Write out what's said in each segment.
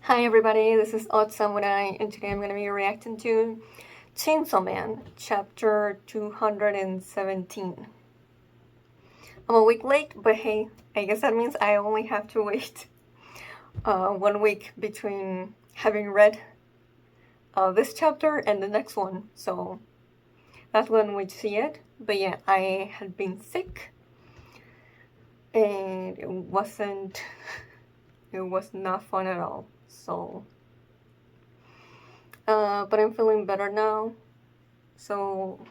Hi everybody, this is Odd Samurai, and today I'm going to be reacting to Chainsaw Man, chapter 217. I'm a week late, but hey, I guess that means I only have to wait 1 week between having read this chapter and the next one, so that's when we see it. But yeah, I had been sick, and it was not fun at all, so... but I'm feeling better now. So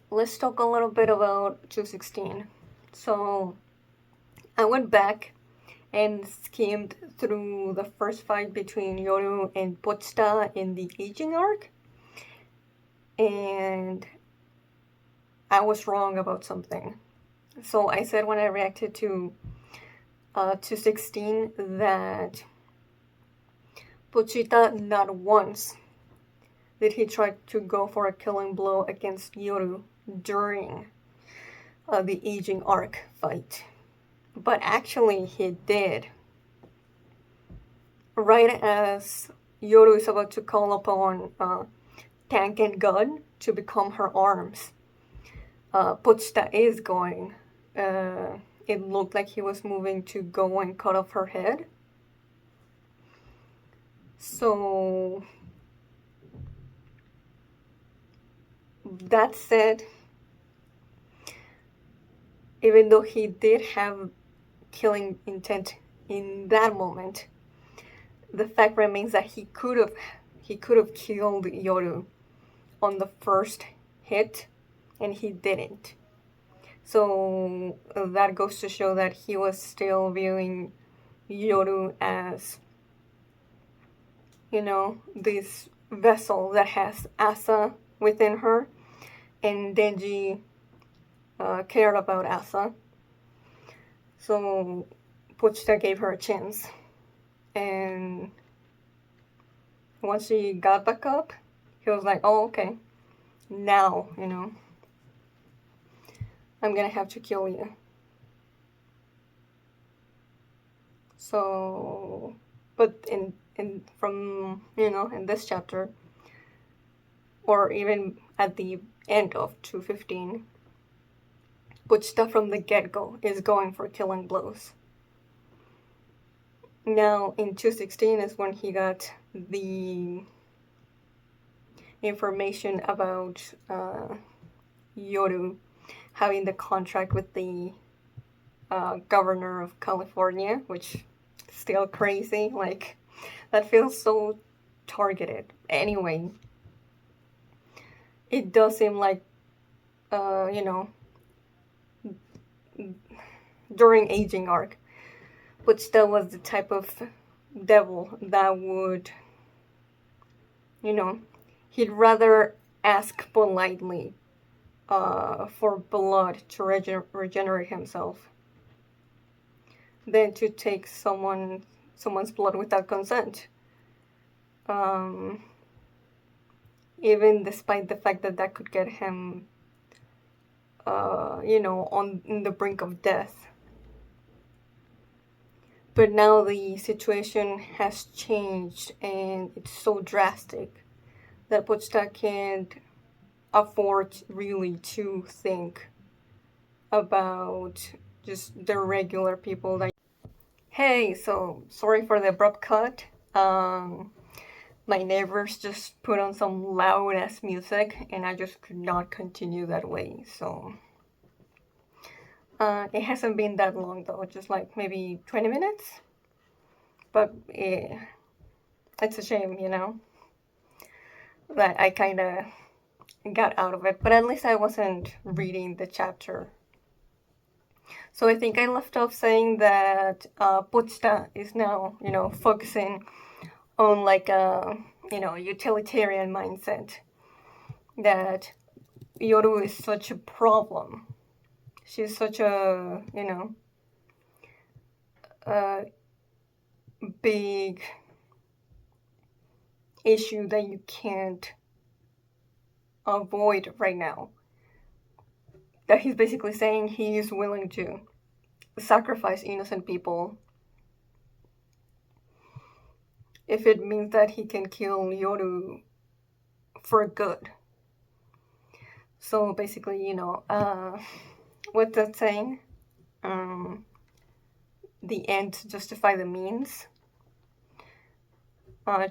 let's talk a little bit about 216. So I went back and skimmed through the first fight between Yoru and Pochita in the aging arc, and I was wrong about something. So I said when I reacted to 216 that Pochita not once did he try to go for a killing blow against Yoru during the aging arc fight. But actually he did. Right as Yoru is about to call upon Tank and Gun to become her arms, Pochita is going. It looked like he was moving to go and cut off her head. So that said, even though he did have killing intent in that moment, the fact remains that he could have killed Yoru on the first hit, and he didn't. So that goes to show that he was still viewing Yoru as, this vessel that has Asa within her, and Denji cared about Asa. So Pochita gave her a chance, and once she got back up, he was like, oh, okay, now, I'm gonna have to kill you. So, but in this chapter, or even at the end of 215, Pochita from the get-go is going for killing blows. Now, in 216 is when he got the information about Yoru having the contract with the governor of California, which is still crazy. Like, that feels so targeted. Anyway, it does seem like, during aging arc, Pochita was the type of devil that would, he'd rather ask politely for blood to regenerate himself than to take someone's blood without consent. Even despite the fact that could get him, on the brink of death. But now the situation has changed, and it's so drastic that Pochita can't afford really to think about just the regular people that... Hey, so sorry for the abrupt cut. My neighbors just put on some loud ass music, and I just could not continue that way, so it hasn't been that long though, just like maybe 20 minutes, but it's a shame, that I kind of got out of it, but at least I wasn't reading the chapter. So I think I left off saying that Pochita is now, focusing on like a, utilitarian mindset. That Yoru is such a problem. She's such a, a big issue that you can't avoid right now. That he's basically saying he is willing to sacrifice innocent people if it means that he can kill Yoru for good. So basically, what's that saying? The end to justify the means.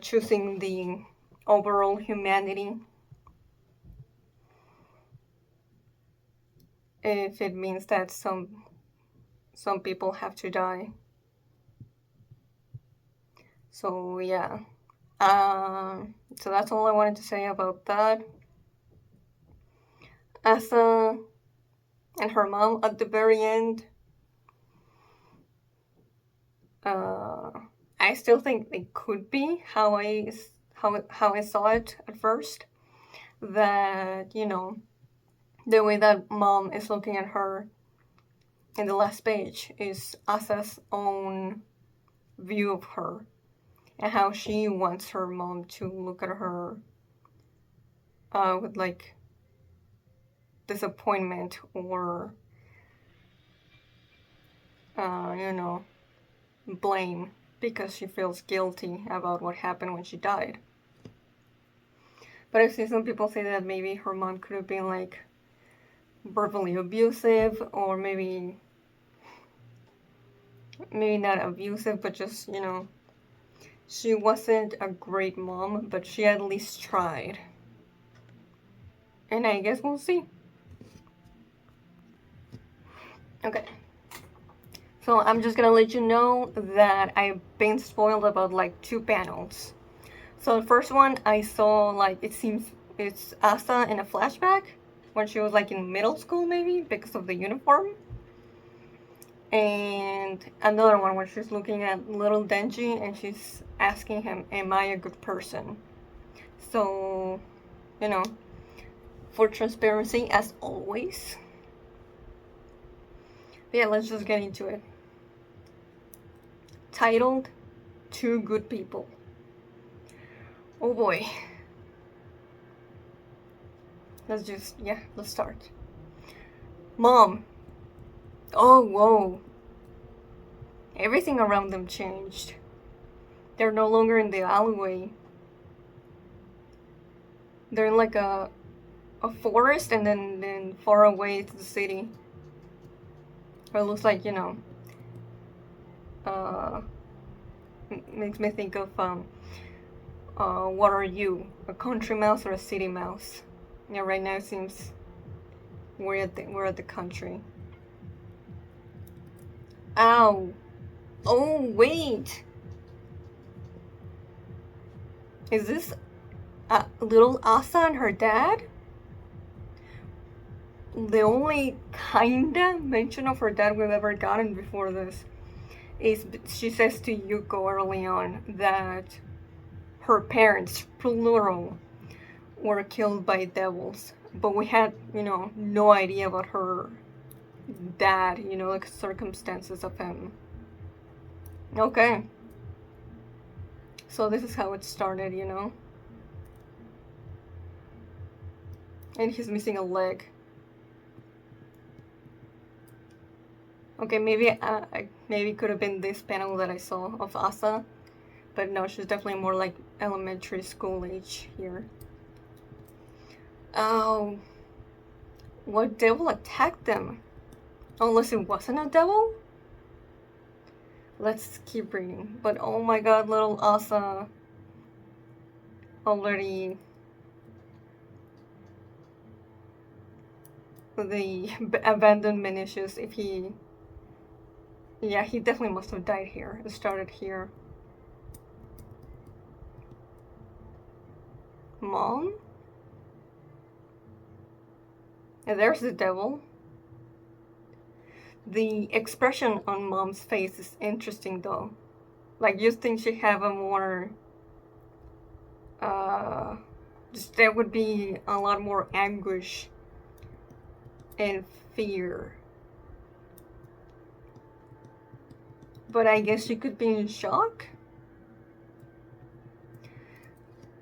Choosing the overall humanity if it means that some people have to die. So yeah. So that's all I wanted to say about that. Asa and her mom at the very end. I still think it could be how I saw it at first. That the way that mom is looking at her in the last page is Asa's own view of her and how she wants her mom to look at her with like disappointment or blame because she feels guilty about what happened when she died. But I've seen some people say that maybe her mom could have been like verbally abusive, or maybe not abusive, but just, she wasn't a great mom, but she at least tried. And I guess we'll see. Okay. So I'm just gonna let you know that I've been spoiled about like 2 panels. So the first one I saw, like, it seems it's Asa in a flashback when she was like in middle school, maybe because of the uniform. And another one where she's looking at little Denji and she's asking him, am I a good person? So, for transparency as always. Yeah, let's just get into it. Titled, 2 Good People. Oh boy. Let's start. Mom. Oh, whoa. Everything around them changed. They're no longer in the alleyway. They're in like a forest, and then far away to the city. Or it looks like, makes me think of what are you? A country mouse or a city mouse? Yeah, right now it seems we're at the country. Ow. Oh, wait. Is this little Asa and her dad? The only kinda mention of her dad we've ever gotten before this is she says to Yuko early on that her parents, plural, were killed by devils. But we had, no idea about her dad, like circumstances of him. Okay. So this is how it started, And he's missing a leg. Okay, maybe could have been this panel that I saw of Asa. But no, she's definitely more like elementary school age here. Oh. What devil attacked them? Unless it wasn't a devil? Let's keep reading. But oh my god, little Asa already... The abandonment issues, if he... Yeah, he definitely must have died here. It started here. Mom? And there's the devil. The expression on Mom's face is interesting though. Like, you think she'd have a more... just there would be a lot more anguish and fear. But I guess she could be in shock?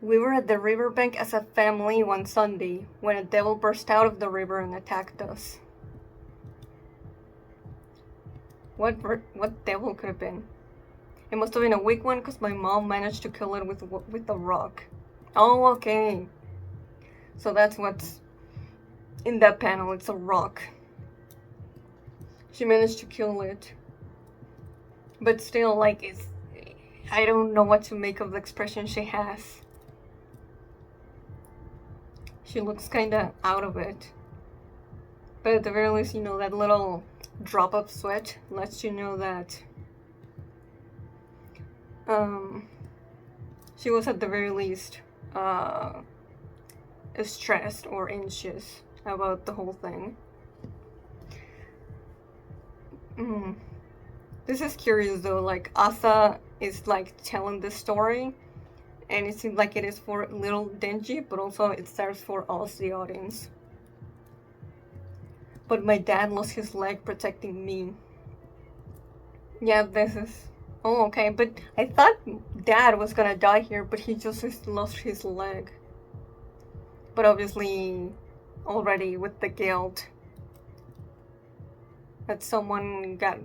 We were at the riverbank as a family one Sunday when a devil burst out of the river and attacked us. What devil could have been? It must have been a weak one because my mom managed to kill it with a rock. Oh, okay. So that's what's in that panel. It's a rock. She managed to kill it. But still, like, I don't know what to make of the expression she has. She looks kinda out of it. But at the very least, you know, that little drop of sweat lets you know that she was at the very least stressed or anxious about the whole thing. This is curious though, like Asa is like telling the story and it seems like it is for little Denji, but also it serves for us, the audience. But my dad lost his leg protecting me. Yeah, this is... Oh, okay, but I thought Dad was gonna die here, but he just lost his leg. But obviously, already with the guilt that someone got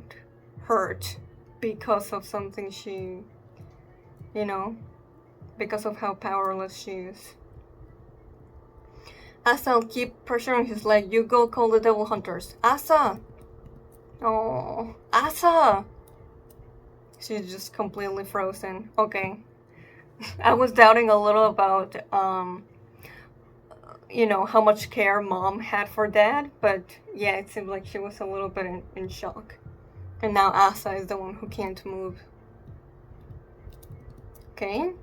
hurt because of something she, you know, because of how powerless she is. Asa'll keep pressuring his leg. You go call the devil hunters. Asa! Oh, Asa! She's just completely frozen. Okay. I was doubting a little about, you know, how much care Mom had for Dad, but yeah, it seemed like she was a little bit in shock. And now Asa is the one who can't move. Okay.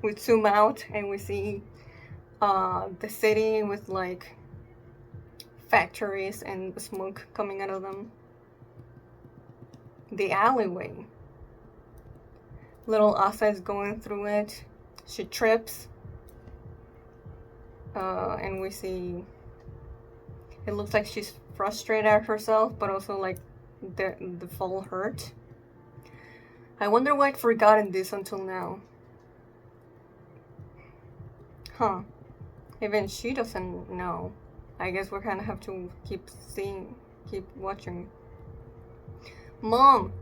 We zoom out and we see the city with like factories and smoke coming out of them. The alleyway. Little Asa is going through it. She trips. And we see it looks like she's frustrated at herself, but also like the fall hurt. I wonder why I'd forgotten this until now. Huh. Even she doesn't know. I guess we kind of have to keep watching. Mom!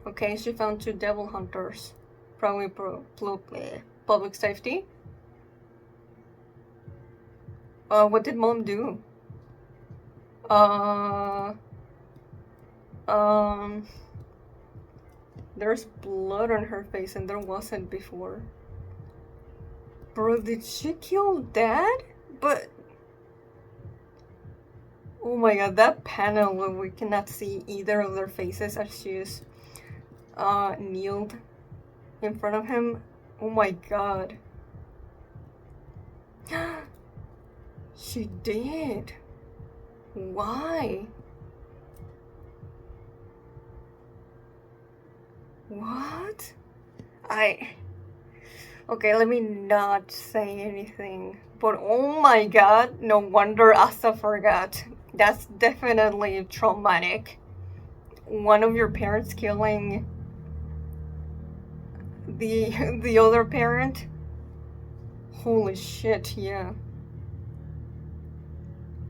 Okay, she found 2 devil hunters. Probably public safety. What did Mom do? There's blood on her face and there wasn't before. Bro, did she kill Dad? But... Oh my god, that panel where we cannot see either of their faces as she's kneeled in front of him. Oh my god. She did. Why? What? Okay, let me not say anything. But oh my god, no wonder Asa forgot. That's definitely traumatic. One of your parents killing the other parent? Holy shit, yeah.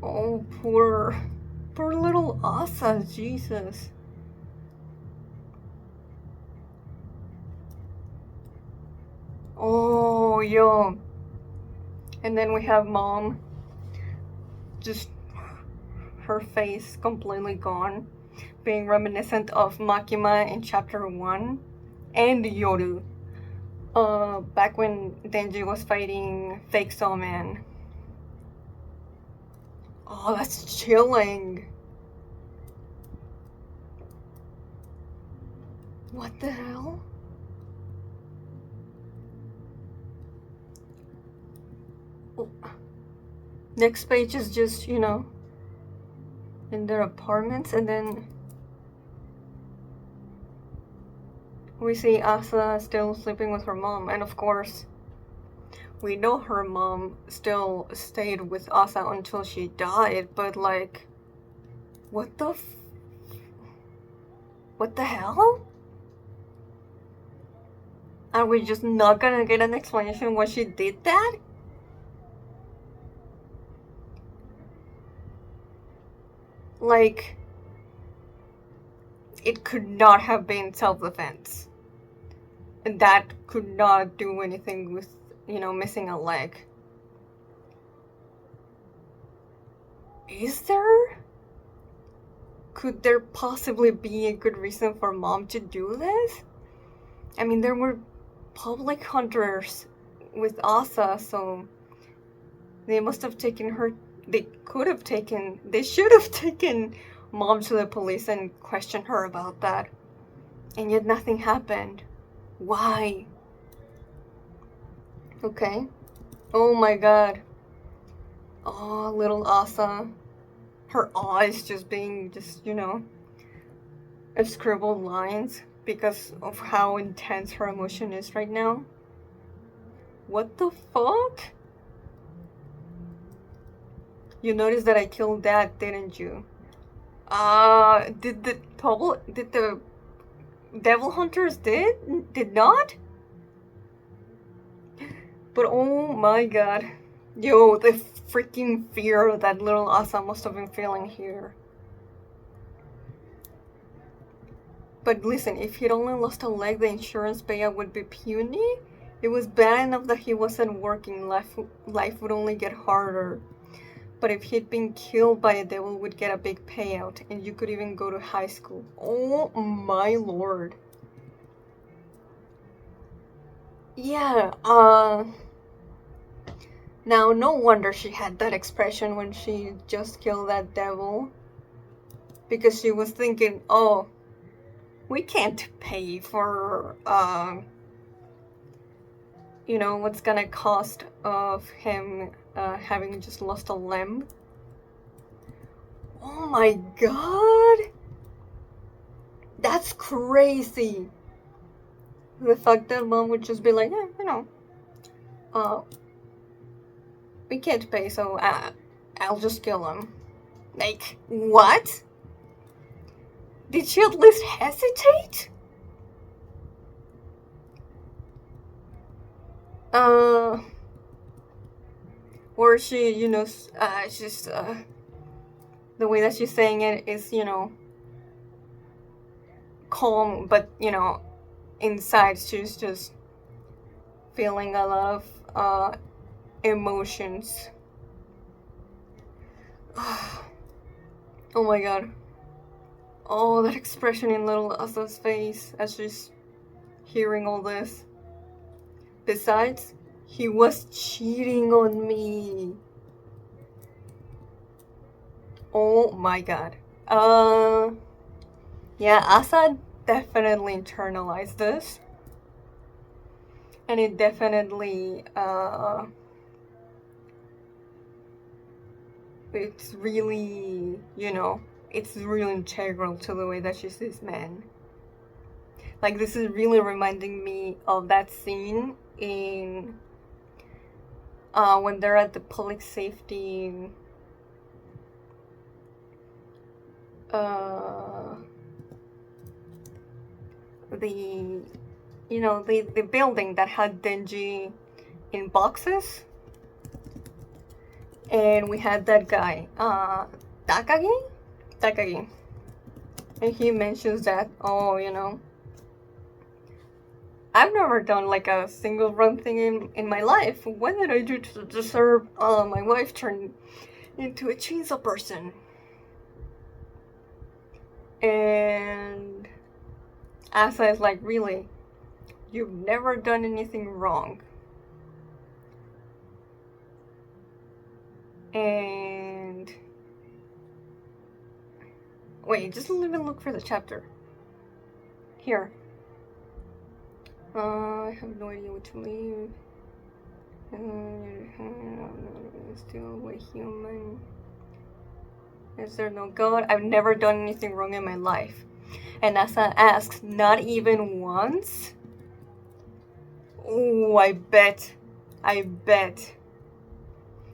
Oh, poor little Asa, Jesus. Oh, yo. And then we have Mom. Just her face completely gone. Being reminiscent of Makima in chapter 1. And Yoru. Back when Denji was fighting Fake Soulman. Oh, that's chilling. What the hell? Oh. Next page is just, you know, in their apartments, and then we see Asa still sleeping with her mom, and of course, we know her mom still stayed with Asa until she died, but like, what the hell? Are we just not gonna get an explanation why she did that? Like, it could not have been self-defense. And that could not do anything with, missing a leg. Is there? Could there possibly be a good reason for Mom to do this? I mean, there were public hunters with Asa, so they must have taken her. They should have taken Mom to the police and questioned her about that. And yet nothing happened. Why? Okay. Oh my god. Oh, little Asa. Her eyes just being scribbled lines because of how intense her emotion is right now. What the fuck? You noticed that I killed Dad, didn't you? Did the devil hunters did not? But oh my god. Yo, the freaking fear that little Asa must have been feeling here. But listen, if he'd only lost a leg, the insurance payout would be puny. It was bad enough that he wasn't working. Life would only get harder. But if he'd been killed by a devil, would get a big payout, and you could even go to high school. Oh my lord. Yeah, now no wonder she had that expression when she just killed that devil. Because she was thinking, oh, we can't pay for, what's gonna cost of him having just lost a limb. Oh my god! That's crazy! The fact that Mom would just be like, yeah, we can't pay, so I'll just kill him. Like, what? Did she at least hesitate? Or she, just, the way that she's saying it is, calm, but, inside she's just feeling a lot of, emotions. Oh my god. Oh, that expression in little Asa's face as she's hearing all this. Besides, he was cheating on me. Oh my god. Yeah, Asa definitely internalized this. And it definitely, it's really, it's really integral to the way that she sees men. Like, this is really reminding me of that scene in when they're at the public safety the building that had Denji in boxes, and we had that guy Takagi, and he mentions that, I've never done like a single wrong thing in my life. What did I do to deserve my wife turned into a chainsaw person? And Asa is like, really? You've never done anything wrong. And wait, just let me look for the chapter. Here. I have no idea what to leave. Still way human. Is there no God? I've never done anything wrong in my life. And Asa asks, not even once? Oh, I bet.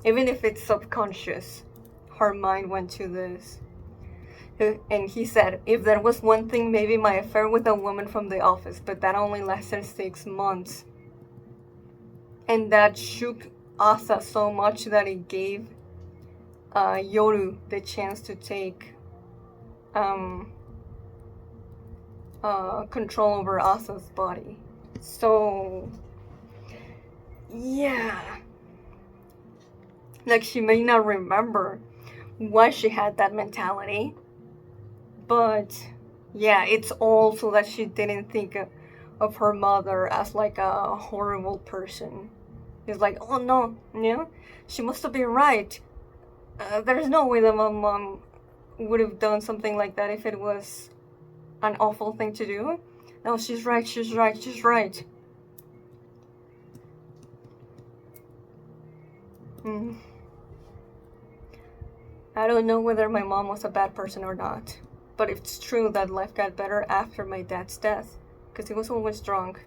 Even if it's subconscious, her mind went to this. And he said, if there was one thing, maybe my affair with a woman from the office, but that only lasted 6 months. And that shook Asa so much that it gave Yoru the chance to take control over Asa's body. So yeah, like she may not remember why she had that mentality, but yeah, it's also that she didn't think of her mother as like a horrible person. It's like, oh no, you know, she must have been right. There's no way that my mom would have done something like that if it was an awful thing to do. No, she's right, she's right, she's right. I don't know whether my mom was a bad person or not, but it's true that life got better after my dad's death, because he was always drunk,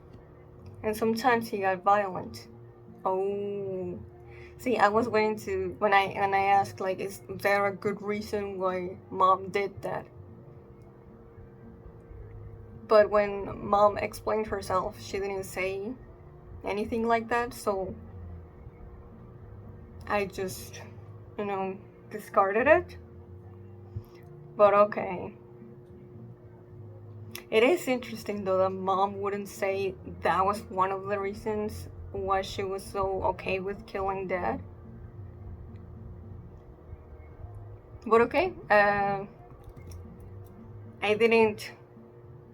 and sometimes he got violent. Oh, see, I was waiting to when I asked like, is there a good reason why mom did that? But when mom explained herself, she didn't say anything like that, so I just, discarded it. But okay. It is interesting though that mom wouldn't say that was one of the reasons why she was so okay with killing dad. But okay, I didn't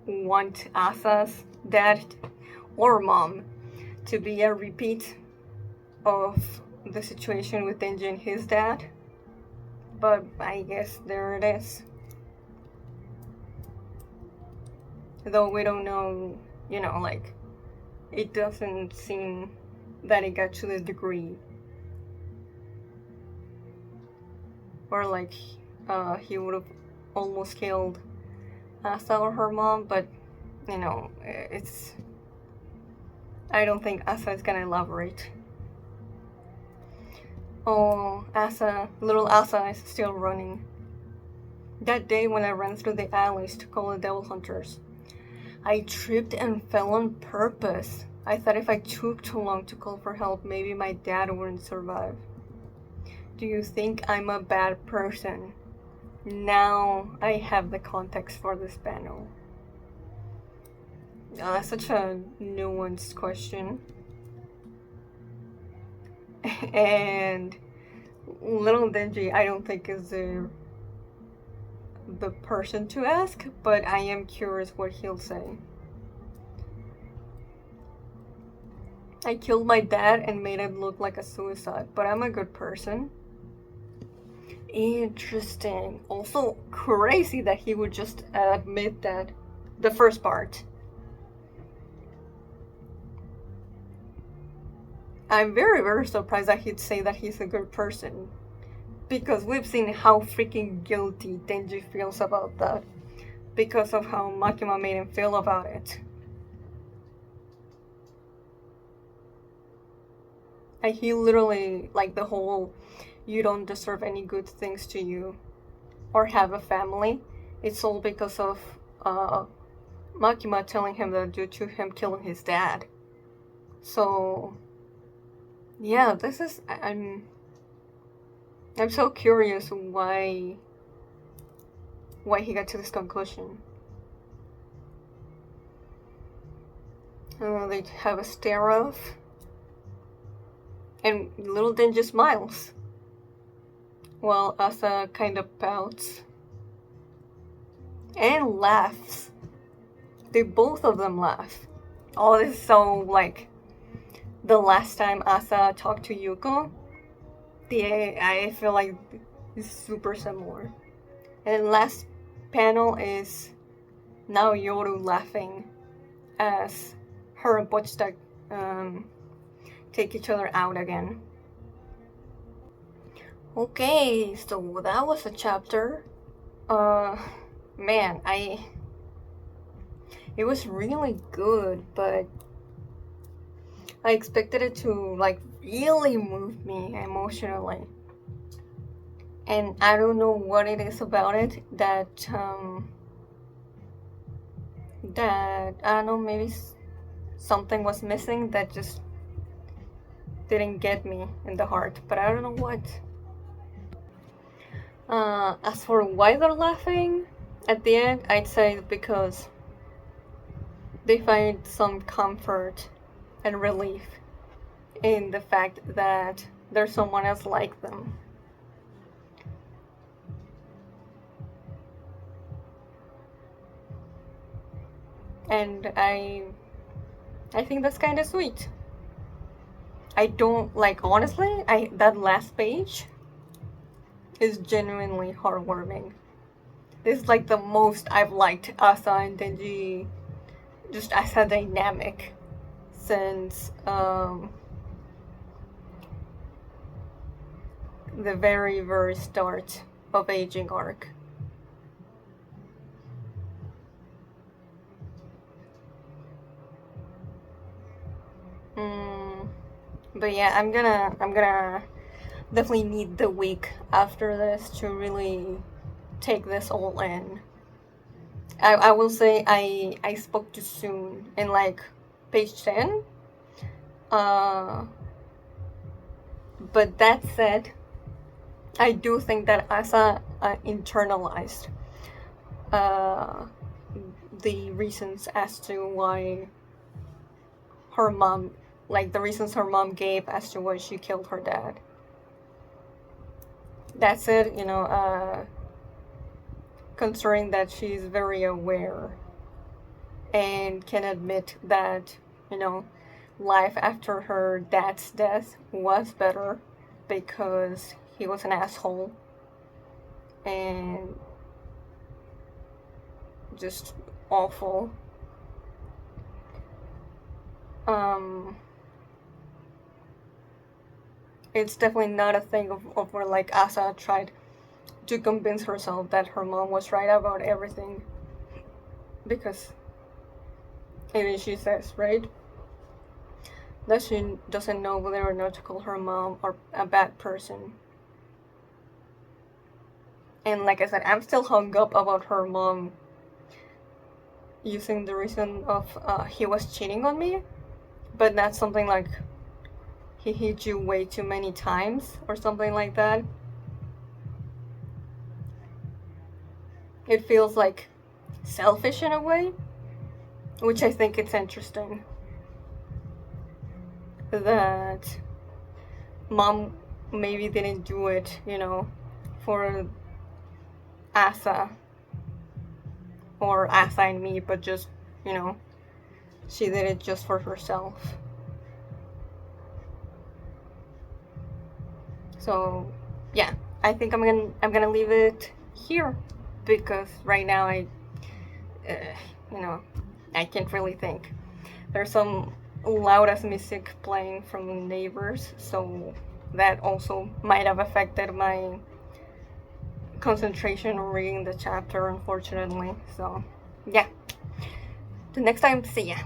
want Asa's dad or mom to be a repeat of the situation with Denji and his dad. But I guess there it is. Though we don't know, like, it doesn't seem that it got to the degree. Or like, he would have almost killed Asa or her mom, but, it's... I don't think Asa is gonna elaborate. Oh, little Asa is still running. That day when I ran through the alleys to call the devil hunters, I tripped and fell on purpose. I thought if I took too long to call for help, maybe my dad wouldn't survive. Do you think I'm a bad person? Now I have the context for this panel. That's such a nuanced question. And little Denji, I don't think is the person to ask, but I am curious what he'll say. I killed my dad and made it look like a suicide, but I'm a good person. Interesting. Also crazy that he would just admit that. The first part. I'm very, very surprised that he'd say that he's a good person. Because we've seen how freaking guilty Denji feels about that. Because of how Makima made him feel about it. And he literally, like the whole, you don't deserve any good things to you. Or have a family. It's all because of Makima telling him that due to him killing his dad. So... yeah, this is... I'm so curious why he got to this conclusion. They have a stare off. And little Denji smiles. While Asa kind of pouts. And laughs. They both of them laugh. Oh, this is so like... the last time Asa talked to Yuko, I feel like it's super similar. And the last panel is now Yoru laughing as her and Bochita take each other out again. Okay, so that was a chapter. Man, it was really good, but I expected it to like really move me emotionally. And I don't know what it is about it that I don't know, maybe something was missing that just didn't get me in the heart, but I don't know what. As for why they're laughing at the end, I'd say because they find some comfort and relief in the fact that there's someone else like them. And I think that's kind of sweet. I don't like, honestly, that last page is genuinely heartwarming. This is like the most I've liked Asa and Denji just as a dynamic since the very, very start of Aging Arc. But yeah, I'm gonna definitely need the week after this to really take this all in. I will say I spoke too soon in like page 10. But that said, I do think that Asa internalized the reasons as to why her mom, like the reasons her mom gave as to why she killed her dad. That's it, considering that she's very aware and can admit that, life after her dad's death was better because he was an asshole and just awful. It's definitely not a thing of where like Asa tried to convince herself that her mom was right about everything, because even she says, right, that she doesn't know whether or not to call her mom or a bad person. And like I said, I'm still hung up about her mom using the reason of he was cheating on me, but not something like he hit you way too many times or something like that. It feels like selfish in a way, which I think it's interesting that mom maybe didn't do it, for Asa or Asa and me, but just, she did it just for herself. So yeah, I think I'm gonna leave it here because right now I can't really think. There's some loud ass music playing from neighbors, so that also might have affected my concentration on reading the chapter, unfortunately. So yeah, the next time, see ya.